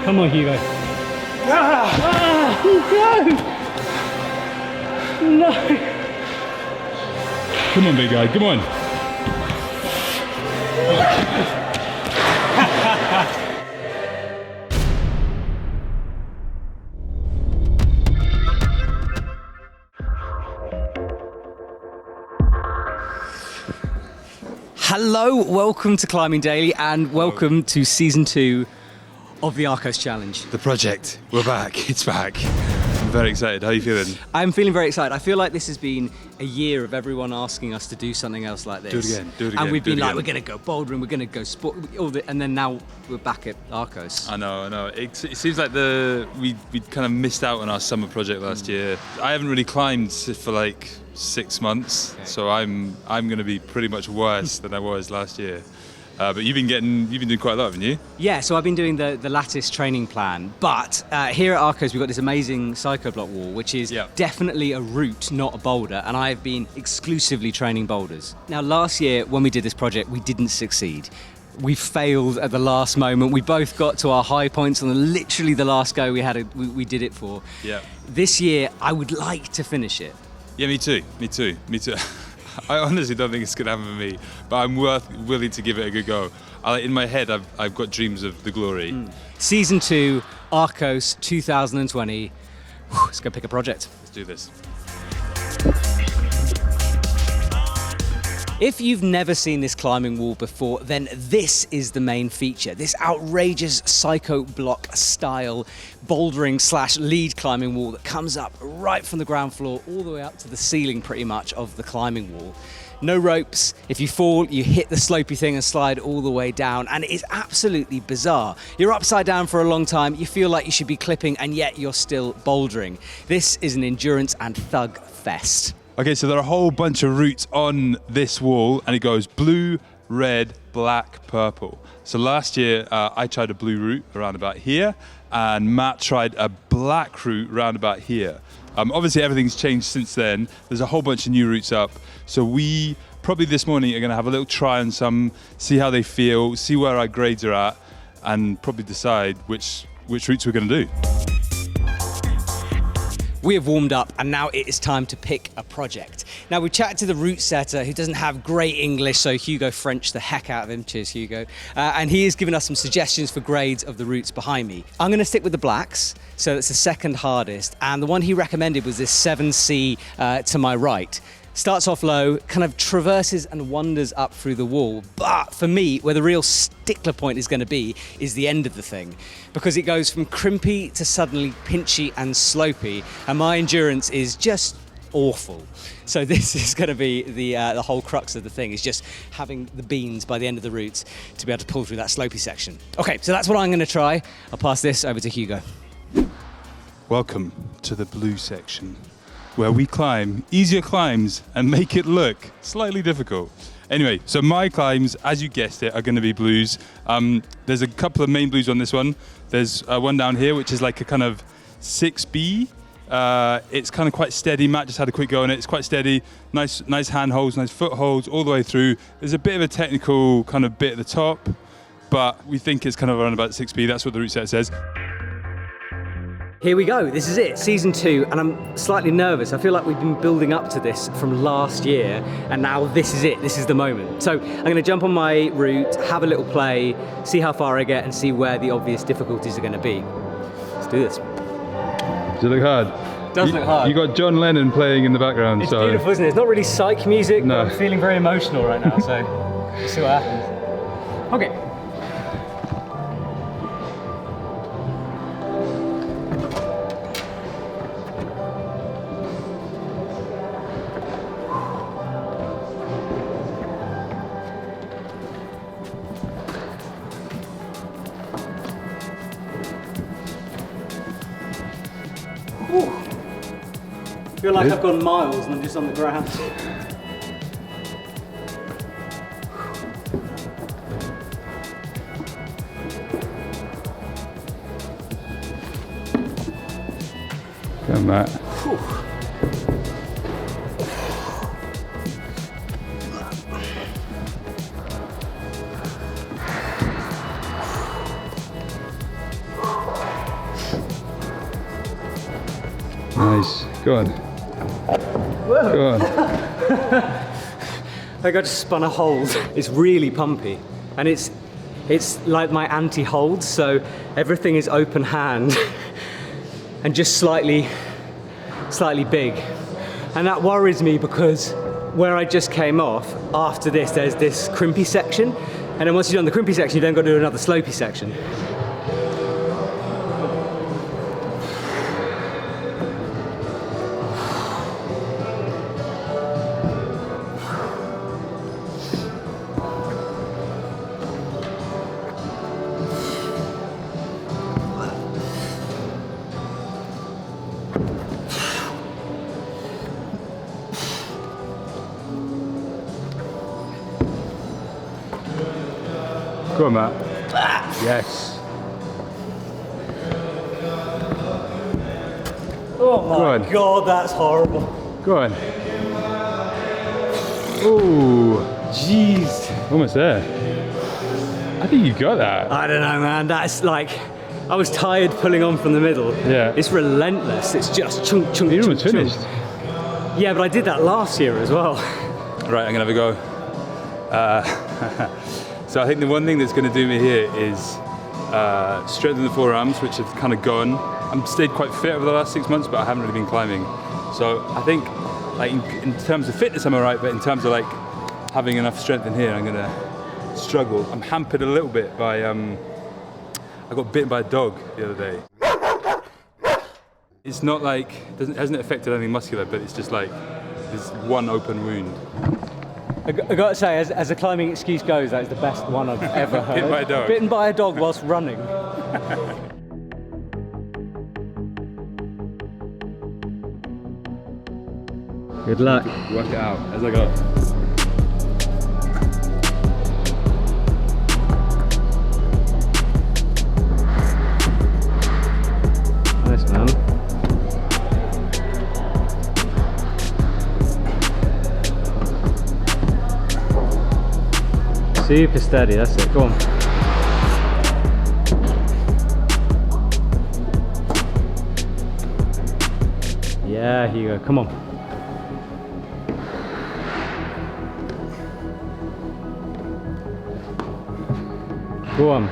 Come on, Hugo. No! Come on, big guy, come on. Hello, welcome to Climbing Daily and welcome to season 2 of the Arkose Challenge. The project, we're back, it's back. I'm very excited, how are you feeling? I'm feeling very excited. I feel like this has been a year of everyone asking us to do something else like this. Do it again, do it again. And we've been like, again. we're going to go bouldering, we're going to go sport, and then now we're back at Arkose. I know. It seems like we kind of missed out on our summer project last year. I haven't really climbed for like 6 months, okay. So I'm going to be pretty much worse than I was last year. But you've been doing quite a lot, haven't you? Yeah, so I've been doing the lattice training plan, but here at Arkose we've got this amazing psycho-block wall, which is definitely a route, not a boulder, and I've been exclusively training boulders. Now, last year when we did this project, we didn't succeed. We failed at the last moment. We both got to our high points on literally the last go we did it for. Yeah. This year, I would like to finish it. Yeah, me too. I honestly don't think it's going to happen for me, but I'm willing to give it a good go. In my head, I've got dreams of the glory. Season 2, Arkose 2020. Let's go pick a project. Let's do this. If you've never seen this climbing wall before, then this is the main feature. This outrageous psycho-block style bouldering / lead climbing wall that comes up right from the ground floor all the way up to the ceiling pretty much of the climbing wall. No ropes. If you fall, you hit the slopey thing and slide all the way down, and it is absolutely bizarre. You're upside down for a long time, you feel like you should be clipping, and yet you're still bouldering. This is an endurance and thug fest. Okay, so there are a whole bunch of routes on this wall, and it goes blue, red, black, purple. So last year, I tried a blue route around about here, and Matt tried a black route around about here. Obviously, everything's changed since then. There's a whole bunch of new routes up. So we probably this morning are going to have a little try on some, see how they feel, see where our grades are at, and probably decide which routes we're going to do. We have warmed up and now it is time to pick a project. Now we chatted to the route setter who doesn't have great English, so Hugo Frenched the heck out of him. Cheers, Hugo. And he has given us some suggestions for grades of the routes behind me. I'm going to stick with the blacks, so it's the second hardest. And the one he recommended was this 7C to my right. Starts off low, kind of traverses and wanders up through the wall. But for me, where the real stickler point is going to be is the end of the thing, because it goes from crimpy to suddenly pinchy and slopey, and my endurance is just awful. So this is going to be the whole crux of the thing, is just having the beans by the end of the route to be able to pull through that slopey section. Okay, so that's what I'm going to try. I'll pass this over to Hugo. Welcome to the blue section, where we climb easier climbs and make it look slightly difficult. Anyway, so my climbs, as you guessed it, are going to be blues. There's a couple of main blues on this one. There's one down here, which is like a kind of 6B. It's kind of quite steady. Matt just had a quick go on it. It's quite steady. Nice handholds, nice footholds all the way through. There's a bit of a technical kind of bit at the top, but we think it's kind of around about 6B. That's what the route set says. Here we go, this is it, season 2, and I'm slightly nervous. I feel like we've been building up to this from last year, and now this is it, this is the moment. So I'm gonna jump on my route, have a little play, see how far I get, and see where the obvious difficulties are gonna be. Let's do this. Does it look hard? It does look hard. You got John Lennon playing in the background. It's beautiful, isn't it? It's not really psych music, no. But I'm feeling very emotional right now, so we'll see what happens. Okay. I feel like I've gone miles and I'm just on the ground. Go on, Matt. Go on. Go on. Like I just spun a hold. It's really pumpy, and it's like my anti-hold, so everything is open hand and just slightly big, and that worries me because where I just came off, after this there's this crimpy section, and then once you've done the crimpy section, you then got to do another slopey section. Go on, Matt. Yes. Oh my God, that's horrible. Go on. Ooh. Jeez. Almost there. I think you got that. I don't know, man. That's like, I was tired pulling on from the middle. Yeah. It's relentless. It's just chunk, chunk, You chunk, almost finished. chunk. Yeah, but I did that last year as well. Right, I'm gonna have a go. So I think the one thing that's going to do me here is strengthen the forearms, which have kind of gone. I've stayed quite fit over the last 6 months, but I haven't really been climbing. So I think, like in terms of fitness, I'm alright, but in terms of like having enough strength in here, I'm going to struggle. I'm hampered a little bit by. I got bitten by a dog the other day. It's not like it hasn't affected anything muscular, but it's just like there's one open wound. I got to say, as a climbing excuse goes, that is the best one I've ever heard. Bitten by a dog. Bitten by a dog whilst running. Good luck. Work it out as I go. Nice, man. Super steady, that's it, go on. Yeah, Hugo, come on. Go on.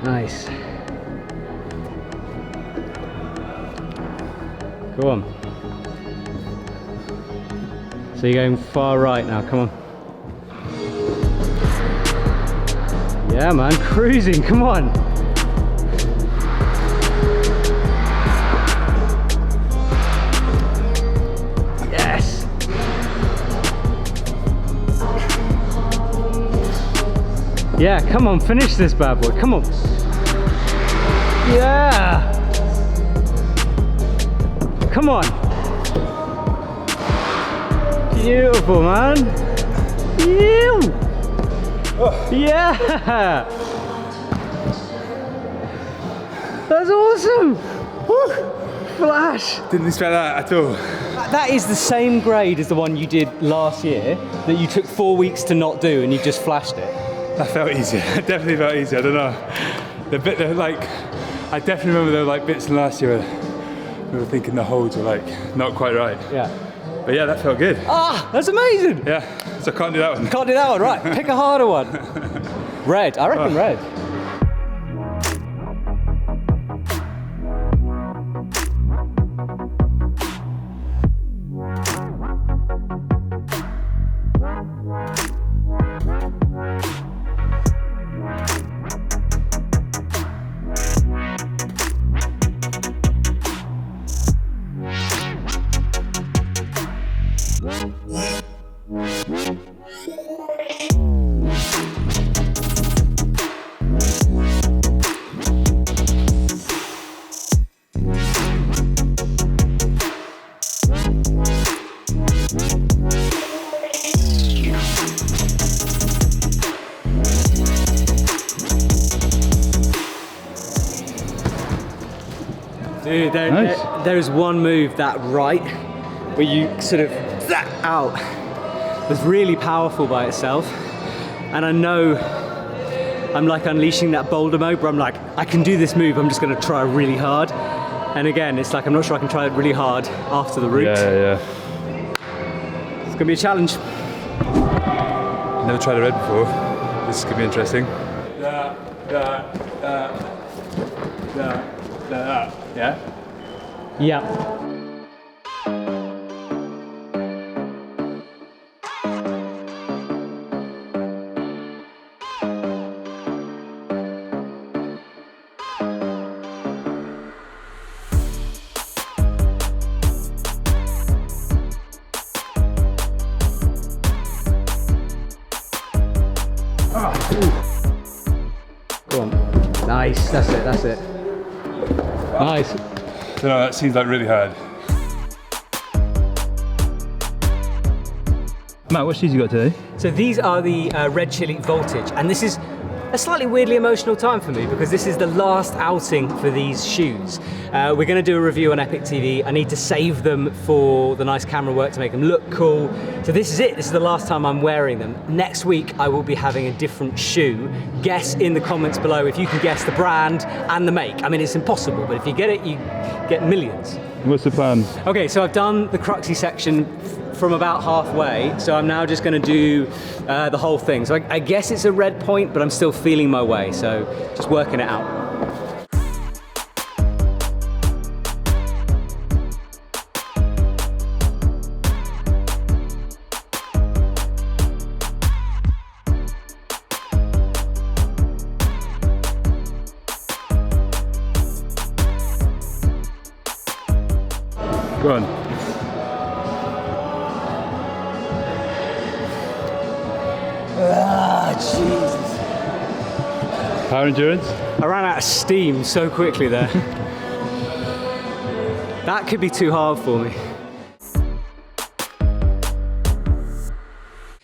Nice. Go on. So you're going far right now, come on. Yeah man, cruising, come on. Yes. Yeah, come on, finish this bad boy, come on. Yeah. Come on. Beautiful, man. Ew. Yeah. That's awesome. Woo. Flash. Didn't expect that at all. That is the same grade as the one you did last year that you took 4 weeks to not do and you just flashed it. That felt easier. It definitely felt easier. I don't know. The bit that like, I definitely remember there were like bits in last year where we were thinking the holds were like not quite right. Yeah. But yeah, that felt good. Ah, that's amazing. Yeah, so I can't do that one. Can't do that one, right? Pick a harder one. Red, I reckon red. Dude, there is one move, that right, where you sort of that out. It's really powerful by itself, and I know I'm like unleashing that boulder mode where I'm like, I can do this move, I'm just going to try really hard. And again, it's like I'm not sure I can try it really hard after the route. Yeah. It's going to be a challenge. Never tried a red before. This is going to be interesting. Yeah? Yeah. Go on. Nice, that's it. Nice. So no, that seems like really hard. Matt, what shoes you got today? So these are the Red Chili Voltage, and this is a slightly weirdly emotional time for me because this is the last outing for these shoes. We're going to do a review on Epic TV. I need to save them for the nice camera work to make them look cool. So this is it. This is the last time I'm wearing them. Next week I will be having a different shoe. Guess in the comments below if you can guess the brand and the make. I mean, it's impossible, but if you get it, you get millions. What's the plan? Okay, so I've done the cruxy section from about halfway, so I'm now just going to do the whole thing. So I guess it's a red point, but I'm still feeling my way, so just working it out. Go on. Ah, Jesus. Power endurance? I ran out of steam so quickly there. That could be too hard for me.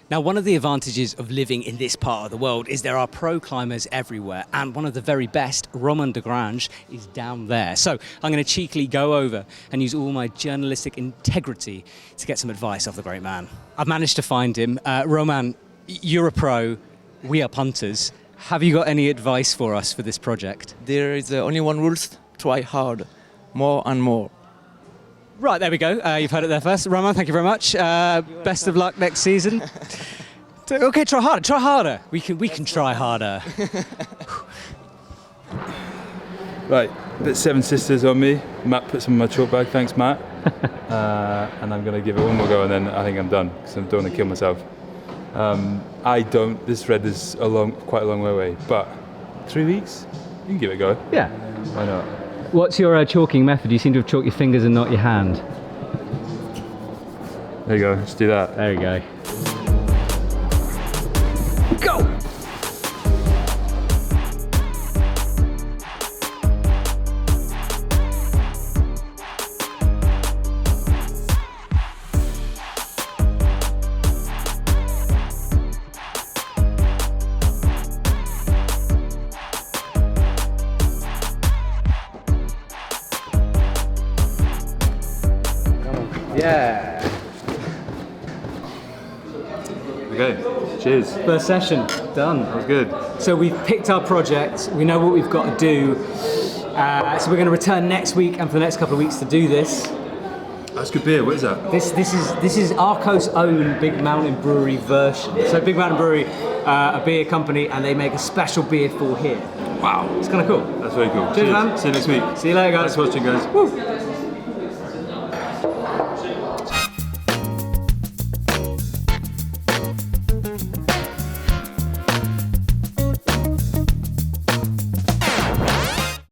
Now, one of the advantages of living in this part of the world is there are pro climbers everywhere, and one of the very best, Romain de Grange, is down there. So I'm going to cheekily go over and use all my journalistic integrity to get some advice off the great man. I've managed to find him. Romain, you're a pro, we are punters. Have you got any advice for us for this project? There is only one rule: try hard, more and more. Right, there we go. You've heard it there first. Romain, thank you very much. Best of luck next season. Okay, try harder. Try harder. We can try harder. Right, bit Seven Sisters on me. Matt put some in my chalk bag. Thanks, Matt. And I'm going to give it one more go, and then I think I'm done because I don't want to kill myself. This red is quite a long way away, but 3 weeks, you can give it a go. Yeah. Why not? What's your chalking method? You seem to have chalked your fingers and not your hand. There you go, let's do that. There we go. Go! Yeah. Okay, cheers. First session, done. That was good. So we've picked our project, we know what we've got to do. So we're going to return next week and for the next couple of weeks to do this. That's good beer, what is that? This is Arkose's own Big Mountain Brewery version. So Big Mountain Brewery, a beer company, and they make a special beer for here. Wow. It's kind of cool. That's very cool. Cheers, man. See you next week. See you later, guys. Thanks for watching, guys. Woo.